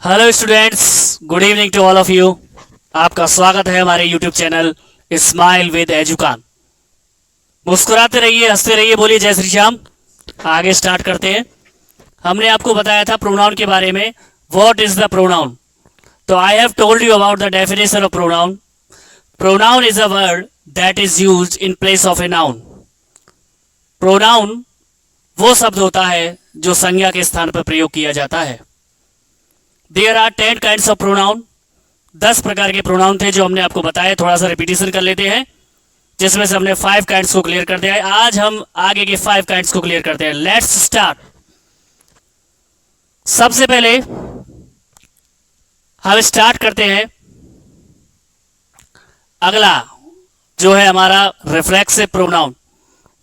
Hello students, good evening to all of you. आपका स्वागत है हमारे YouTube channel smile with Educon. मुस्कुराते रहिए, हंसते रहिए, बोलिए जय श्री श्याम। आगे स्टार्ट करते हैं। हमने आपको बताया था प्रोनाउन के बारे में, व्हाट इज द प्रोनाउन। तो I have told you about the definition of pronoun. Pronoun is a word that is used in place of a noun. Pronoun वो शब्द होता है जो संज्ञा के स्थान पर प्रयोग किया जाता है। There are 10 kinds of pronoun. 10 प्रकार के प्रोनाउन थे जो हमने आपको बताया। थोड़ा सा रिपीटिशन कर लेते हैं, जिसमें से हमने 5 काइंड्स को क्लियर कर दिया है। आज हम आगे के 5 काइंड्स को क्लियर करते हैं। Let's start. सबसे पहले हम स्टार्ट करते हैं। अगला जो है हमारा reflexive pronoun.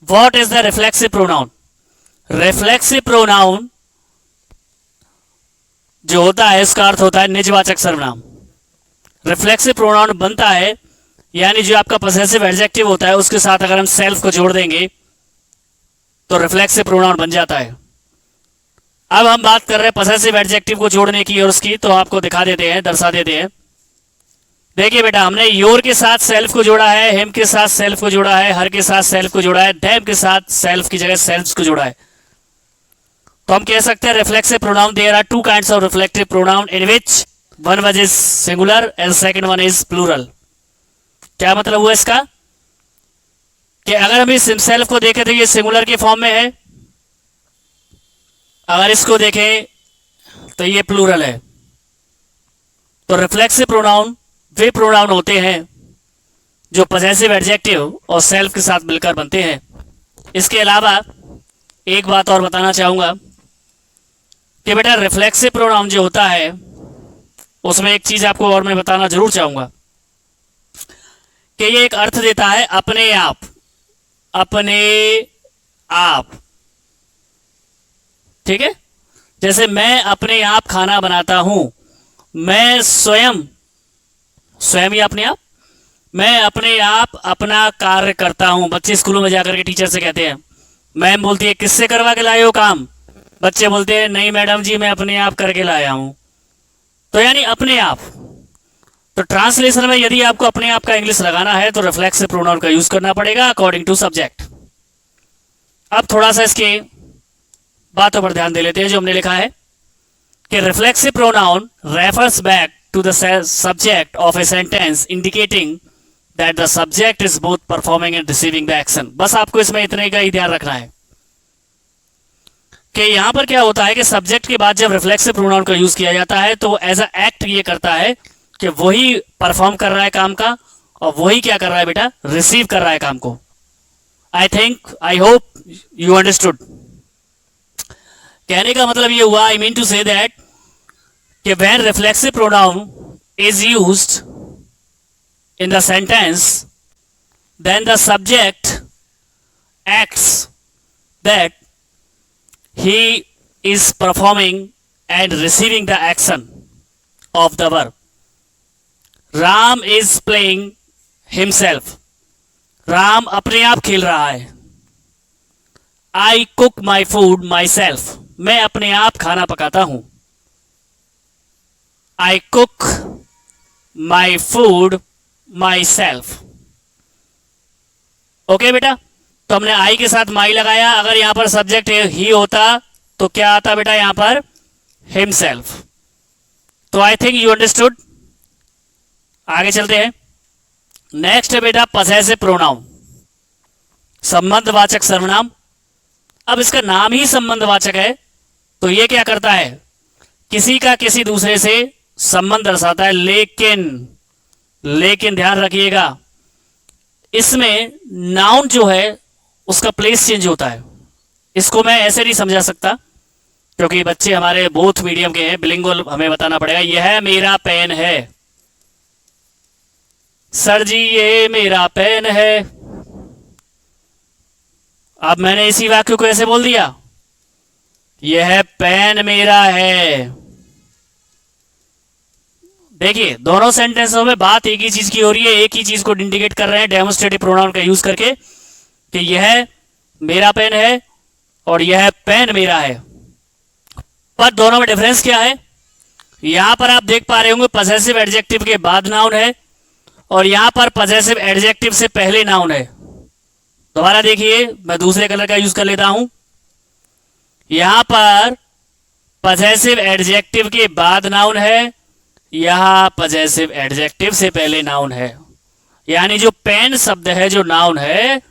What is the reflexive pronoun? Reflexive pronoun जो होता है इसका अर्थ होता है निजवाचक सर्वनाम। रिफ्लेक्सिव प्रोनाउन बनता है यानी जो आपका पॉसेसिव एडजेक्टिव होता है उसके साथ अगर हम सेल्फ को जोड़ देंगे तो रिफ्लेक्सिव प्रोनाउन बन जाता है। अब हम बात कर रहे हैं पॉसेसिव एडजेक्टिव को जोड़ने की और उसकी, तो आपको दिखा देते हैं, दर्शा देते हैं। देखिए बेटा, हमने योर के साथ सेल्फ को जोड़ा है, हिम के साथ सेल्फ को जोड़ा है, हर के साथ सेल्फ को जोड़ा है, देम के साथ सेल्फ की जगह सेल्फ्स को जोड़ा है। तो हम कह सकते हैं reflexive pronoun, there are 2 kinds of reflective pronoun in which one word is singular and second one is plural. क्या मतलब हुआ इसका कि अगर हम इस हिमसेल्फ को देखें तो ये सिंगुलर के फॉर्म में है, अगर इसको देखें तो ये प्लूरल है। तो रिफ्लेक्सिव प्रोनाउन वे प्रोनाउन होते हैं जो पॉसेसिव एडजेक्टिव और सेल्फ के साथ मिलकर बनते हैं। इसके अलावा एक बात और बताना चाहूंगा कि बेटा रिफ्लेक्सिव प्रोनाउन जो होता है उसमें एक चीज आपको और मैं बताना जरूर चाहूंगा कि ये एक अर्थ देता है अपने आप। अपने आप, ठीक है। जैसे मैं अपने आप खाना बनाता हूं, मैं स्वयं, स्वयं ही अपने आप, मैं अपने आप अपना कार्य करता हूं। बच्चे स्कूलों में जाकर के टीचर से कहते हैं, मैम बोलती है किससे करवा के लाए हो काम? बच्चे बोलते हैं नहीं मैडम जी मैं अपने आप करके लाया हूं। तो यानी अपने आप। तो ट्रांसलेशन में यदि आपको अपने आप का इंग्लिश लगाना है तो रिफ्लेक्सिव प्रोनाउन का यूज करना पड़ेगा अकॉर्डिंग टू सब्जेक्ट। अब थोड़ा सा इसके बातों पर ध्यान दे लेते हैं जो हमने लिखा है कि reflexive pronoun refers back to the subject of a sentence indicating that the subject is both performing and receiving the action. बस आपको इसमें इतने का ही ध्यान रखना है कि यहां पर क्या होता है कि सब्जेक्ट के बाद जब रिफ्लेक्सिव प्रोनाउन का यूज किया जाता है तो एज अ एक्ट ये करता है कि वही परफॉर्म कर रहा है काम का और वही क्या कर रहा है बेटा, रिसीव कर रहा है काम को। I hope you understood. कहने का मतलब ये हुआ, I mean to say that कि when reflexive pronoun is used in the sentence, then the subject acts that he is performing and receiving the action of the verb. Ram is playing himself. Ram अपने आप खेल रहा है। I cook my food myself. मैं अपने आप खाना पकाता हूं। I cook my food my self. Okay बेटा, तो हमने आई के साथ माई लगाया। अगर यहां पर सब्जेक्ट ही होता तो क्या आता बेटा यहां पर, हिमसेल्फ। तो आई थिंक यू अंडरस्टूड। आगे चलते हैं। नेक्स्ट है बेटा पॉसेसिव प्रोनाउन, संबंधवाचक सर्वनाम। अब इसका नाम ही संबंधवाचक है तो ये क्या करता है, किसी का किसी दूसरे से संबंध दर्शाता है। लेकिन ध्यान रखिएगा इसमें नाउन जो है उसका प्लेस चेंज होता है। इसको मैं ऐसे नहीं समझा सकता क्योंकि बच्चे हमारे बोथ मीडियम के हैं, बिलिंगुअल, हमें बताना पड़ेगा। यह मेरा पेन है, सर जी ये मेरा पेन है। अब मैंने इसी वाक्य को ऐसे बोल दिया, यह पेन मेरा है। देखिए दोनों सेंटेंसों में बात एक ही चीज की हो रही है, एक ही चीज को इंडिकेट कर रहे हैं डेमोन्स्ट्रेटिव प्रोनाउन का यूज करके कि यह मेरा पेन है और यह पेन मेरा है। पर दोनों में डिफरेंस क्या है? यहां पर आप देख पा रहे होंगे पजेसिव एडजेक्टिव के बाद नाउन है और यहां पर पजेसिव एडजेक्टिव से पहले नाउन है। दोबारा देखिए, मैं दूसरे कलर का यूज कर लेता हूं। यहां पर पजेसिव एडजेक्टिव के बाद नाउन है, यहां पजेसिव एडजेक्टिव से पहले नाउन है। यानी जो पेन शब्द है, जो नाउन है,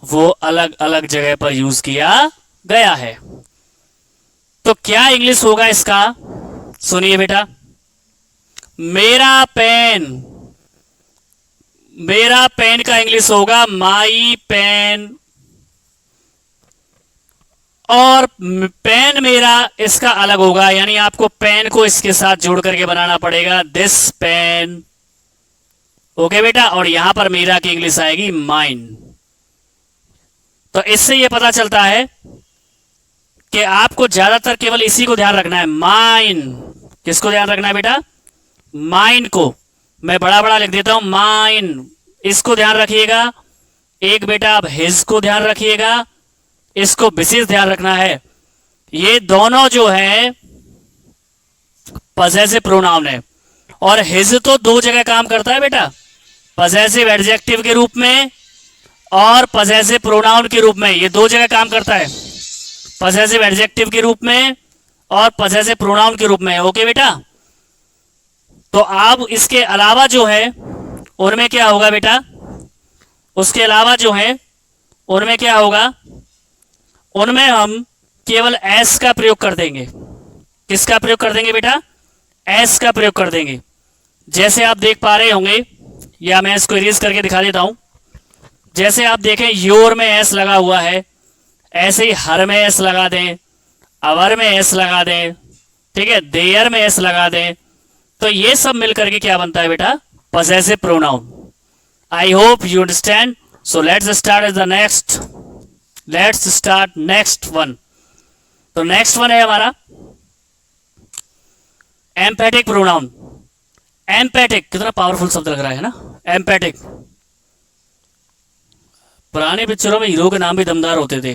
वो अलग अलग जगह पर यूज किया गया है। तो क्या इंग्लिश होगा इसका? सुनिए बेटा, मेरा पेन, मेरा पेन का इंग्लिश होगा माई पेन, और पेन मेरा इसका अलग होगा, यानी आपको पेन को इसके साथ जोड़ करके बनाना पड़ेगा, दिस पेन। ओके बेटा, और यहां पर मेरा की इंग्लिश आएगी माइन। तो इससे यह पता चलता है कि आपको ज्यादातर केवल इसी को ध्यान रखना है, माइन। किसको ध्यान रखना है बेटा? माइन को। मैं बड़ा बड़ा लिख देता हूं, माइन, इसको ध्यान रखिएगा। एक बेटा आप हिज को ध्यान रखिएगा, इसको विशेष ध्यान रखना है। ये दोनों जो है पजेसिव प्रोनाउन है, और हिज तो दो जगह काम करता है बेटा, पजेसिव एडजेक्टिव के रूप में और पजेसिव प्रोनाउन के रूप में। ये दो जगह काम करता है, पजेसिव एडजेक्टिव के रूप में और पजेसिव प्रोनाउन के रूप में। ओके बेटा, तो अब इसके अलावा जो है उनमें क्या होगा बेटा? उसके अलावा जो है उनमें क्या होगा? उनमें हम केवल एस का प्रयोग कर देंगे। किसका प्रयोग कर देंगे बेटा? एस का प्रयोग कर देंगे। जैसे आप देख पा रहे होंगे, या मैं इसको इरेज करके दिखा देता हूं। जैसे आप देखें, योर में एस लगा हुआ है, ऐसे ही हर में एस लगा दें, अवर में एस लगा दें, ठीक है, देयर में एस लगा दें, तो ये सब मिलकर के क्या बनता है बेटा? Possessive pronoun. I hope you understand. So let's start the next, let's start next one. तो नेक्स्ट वन है हमारा एम्पैथिक प्रोनाउन। एम्पैथिक कितना पावरफुल शब्द लग रहा है ना, एम्पैथिक। पुराने पिक्चरों में हीरो के नाम भी दमदार होते थे,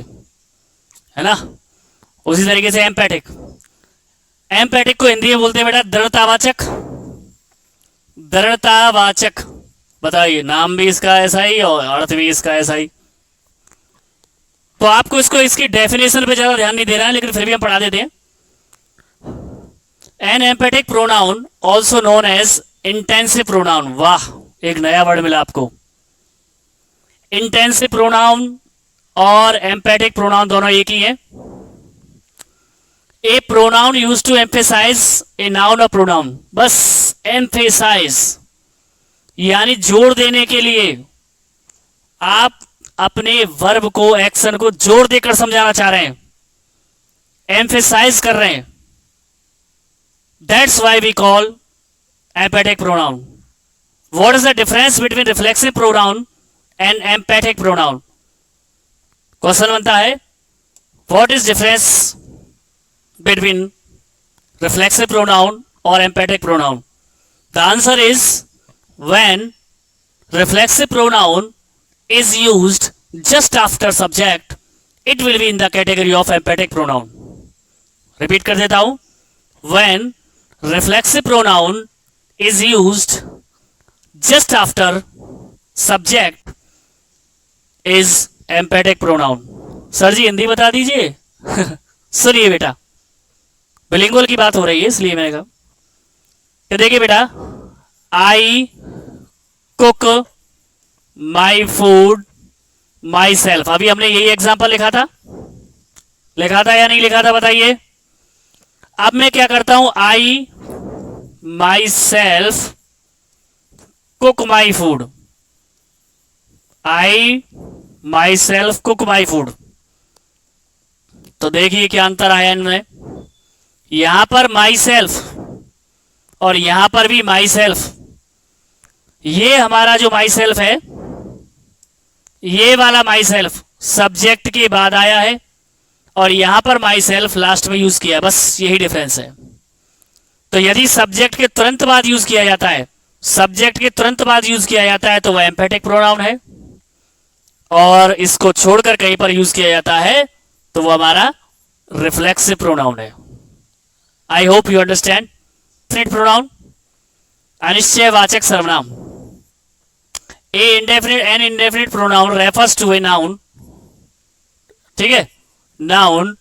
है ना? उसी तरीके से एम्पैथिक, एम्पैथिक को हिंदी में बोलते हैं बेटा दृढ़तावाचक। दृढ़तावाचक, बताइए, नाम भी इसका ऐसा ही और अर्थ भी इसका ऐसा ही। तो आपको इसको इसकी डेफिनेशन पे ज्यादा ध्यान नहीं देना है, लेकिन फिर भी हम पढ़ा देते हैं। An emphatic pronoun also known as intensive pronoun. वाह, एक नया वर्ड मिला आपको। इंटेंसिव प्रोनाउन और एम्पैथिक प्रोनाउन दोनों एक ही है। A pronoun use to emphasise a noun और प्रोनाउन। बस एम्फेसाइज यानी जोर देने के लिए, आप अपने वर्ब को, एक्शन को जोर देकर समझाना चाह रहे हैं, एम्फेसाइज कर रहे हैं। That's why we call empathic pronoun. What is the difference between reflexive pronoun and empathic pronoun? Question बनता है, what is difference between reflexive pronoun or emphatic pronoun? The answer is, when reflexive pronoun is used just after subject, it will be in the category of emphatic pronoun. Repeat कर देता हूं, when reflexive pronoun is used just after subject is emphatic pronoun. Sir ji Hindi बता दीजिए। सुनिए बेटा, बिलिंगुअल की बात हो रही है इसलिए मैंने कहा कि देखिए बेटा, I cook my food my self. अभी हमने यही एग्जाम्पल लिखा था या नहीं लिखा था बताइए? अब मैं क्या करता हूं, I myself cook my food, I myself cook my food. तो देखिए क्या अंतर आया इनमें। यहां पर माई सेल्फ और यहां पर भी माई सेल्फ। ये हमारा जो माई सेल्फ है, ये वाला माई सेल्फ सब्जेक्ट के बाद आया है, और यहां पर माई सेल्फ लास्ट में यूज किया, बस यही डिफरेंस है। तो यदि सब्जेक्ट के तुरंत बाद यूज किया जाता है, सब्जेक्ट के तुरंत बाद यूज किया जाता है तो वह एम्पैथिक प्रोनाउन है, और इसको छोड़कर कहीं पर यूज किया जाता है तो वो हमारा रिफ्लेक्सिव प्रोनाउन है। आई hope you understand. indefinite pronoun, अनिश्चयवाचक सर्वनाम. A indefinite and indefinite pronoun refers to a noun, ठीक है, noun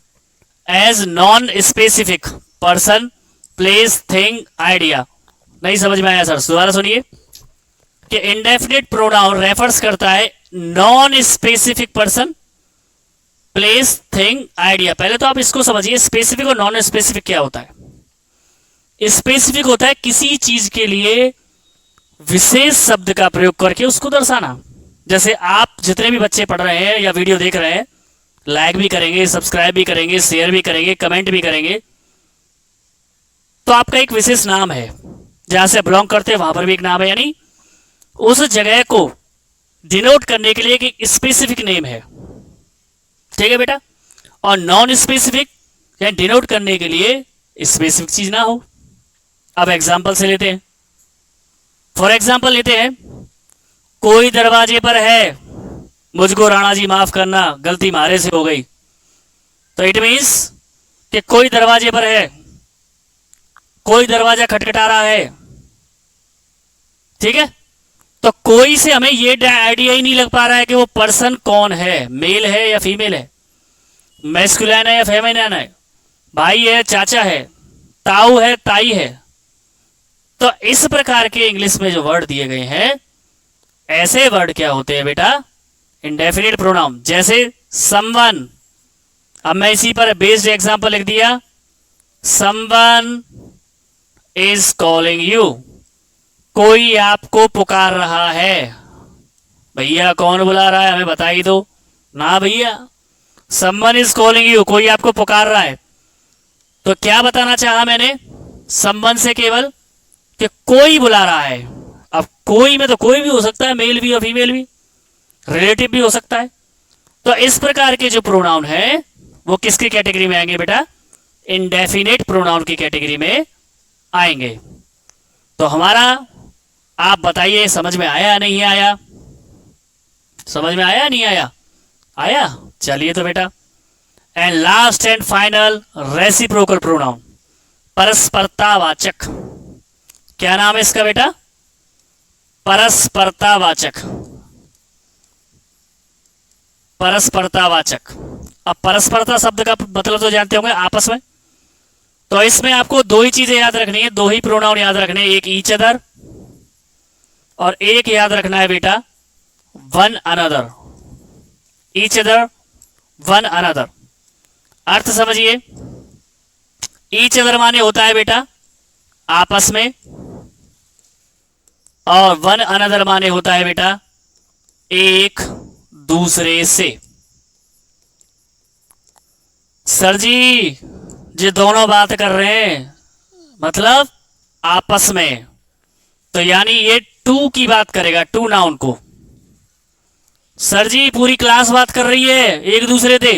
as non-specific person, place, thing, idea. नहीं समझ में आया सर, दोबारा सुनिए कि इंडेफिनिट प्रोनाउन रेफर्स करता है non specific person, place, thing, idea. पहले तो आप इसको समझिए, स्पेसिफिक और नॉन स्पेसिफिक क्या होता है. स्पेसिफिक होता है किसी चीज के लिए विशेष शब्द का प्रयोग करके उसको दर्शाना. जैसे आप जितने भी बच्चे पढ़ रहे हैं या वीडियो देख रहे हैं, लाइक भी करेंगे, सब्सक्राइब भी करेंगे, शेयर भी करेंगे, कमेंट भी करेंगे, तो आपका एक विशेष नाम है, जहां से बिलोंग करते हैं वहां पर भी एक नाम है, यानी उस जगह को डिनोट करने के लिए एक स्पेसिफिक नेम है. ठीक है बेटा. और नॉन स्पेसिफिक या डिनोट करने के लिए स्पेसिफिक चीज ना हो. अब एग्जांपल से लेते हैं. फॉर एग्जांपल लेते हैं, कोई दरवाजे पर है, मुझको राणा जी माफ करना, गलती मारे से हो गई. तो इट मीन्स कि कोई दरवाजे पर है, कोई दरवाजा खटखटा रहा है. ठीक है. तो कोई से हमें ये आइडिया ही नहीं लग पा रहा है कि वो पर्सन कौन है, मेल है या फीमेल है, मैस्कुलिन है या फेमिनिन है, भाई है, चाचा है, ताऊ है, ताई है. तो इस प्रकार के इंग्लिश में जो वर्ड दिए गए हैं, ऐसे वर्ड क्या होते हैं बेटा, इंडेफिनिट प्रोनाउन. जैसे समवन, अब मैं इसी पर बेस्ड एग्जांपल लिख दिया, समवन इज कॉलिंग यू, कोई आपको पुकार रहा है. भैया कौन बुला रहा है, हमें बता ही दो ना भैया. समवन इज कॉलिंग यू, कोई आपको पुकार रहा है. तो क्या बताना चाहा मैंने, समवन से केवल कि कोई बुला रहा है. अब कोई में तो कोई भी हो सकता है, मेल भी और फीमेल भी, रिलेटिव भी हो सकता है. तो इस प्रकार के जो प्रोनाउन है वो किसकी कैटेगरी में आएंगे बेटा, इंडेफिनिट प्रोनाउन की कैटेगरी में आएंगे. तो हमारा, आप बताइए, समझ में आया नहीं आया, समझ में आया नहीं आया, आया. चलिए तो बेटा. And last and final, reciprocal pronoun, परस्परतावाचक. क्या नाम है इसका बेटा, परस्परतावाचक. परस्परतावाचक. अब परस्परता शब्द का मतलब तो जानते होंगे, आपस में. तो इसमें आपको दो ही चीजें याद रखनी है, दो ही प्रोनाउन याद रखने हैं, एक ईच अदर और एक याद रखना है बेटा one another. Each other, one another. अर्थ समझिए. ईच अदर माने होता है बेटा आपस में, और वन अनदर माने होता है बेटा एक दूसरे से. सर जी जो दोनों बात कर रहे हैं मतलब आपस में, तो यानी ये टू की बात करेगा, टू नाउन को. सर जी पूरी क्लास बात कर रही है एक दूसरे से,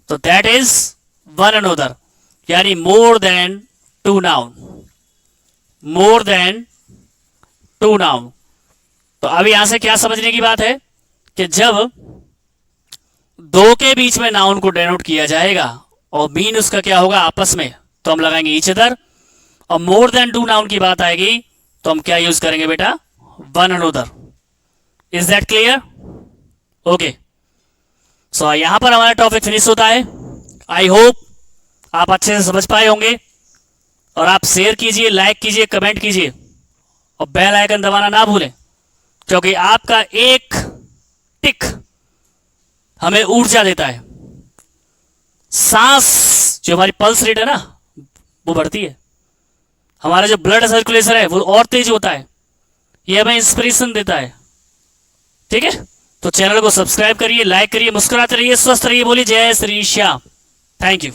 तो दैट इज वन अनदर, यानी more than two noun, more than two noun. तो अब यहां से क्या समझने की बात है कि जब दो के बीच में नाउन को डेनोट किया जाएगा और मीन उसका क्या होगा आपस में, तो हम लगाएंगे ईच अदर. और मोर देन टू नाउन की बात आएगी तो हम क्या यूज करेंगे बेटा, one another. Is that clear? Okay. So यहां पर हमारा टॉपिक फिनिश होता है. आई होप आप अच्छे से समझ पाए होंगे. और आप शेयर कीजिए, लाइक कीजिए, कमेंट कीजिए और बेल आइकन दबाना ना भूलें, क्योंकि आपका एक टिक हमें ऊर्जा देता है. सांस, जो हमारी पल्स रेट है ना, वो बढ़ती है. हमारा जो ब्लड सर्कुलेशन है वो और तेज होता है. ये हमें इंस्पिरेशन देता है. ठीक है. तो चैनल को सब्सक्राइब करिए, लाइक करिए, मुस्कुराते रहिए, स्वस्थ रहिए. बोलिए जय श्री श्याम. Thank you.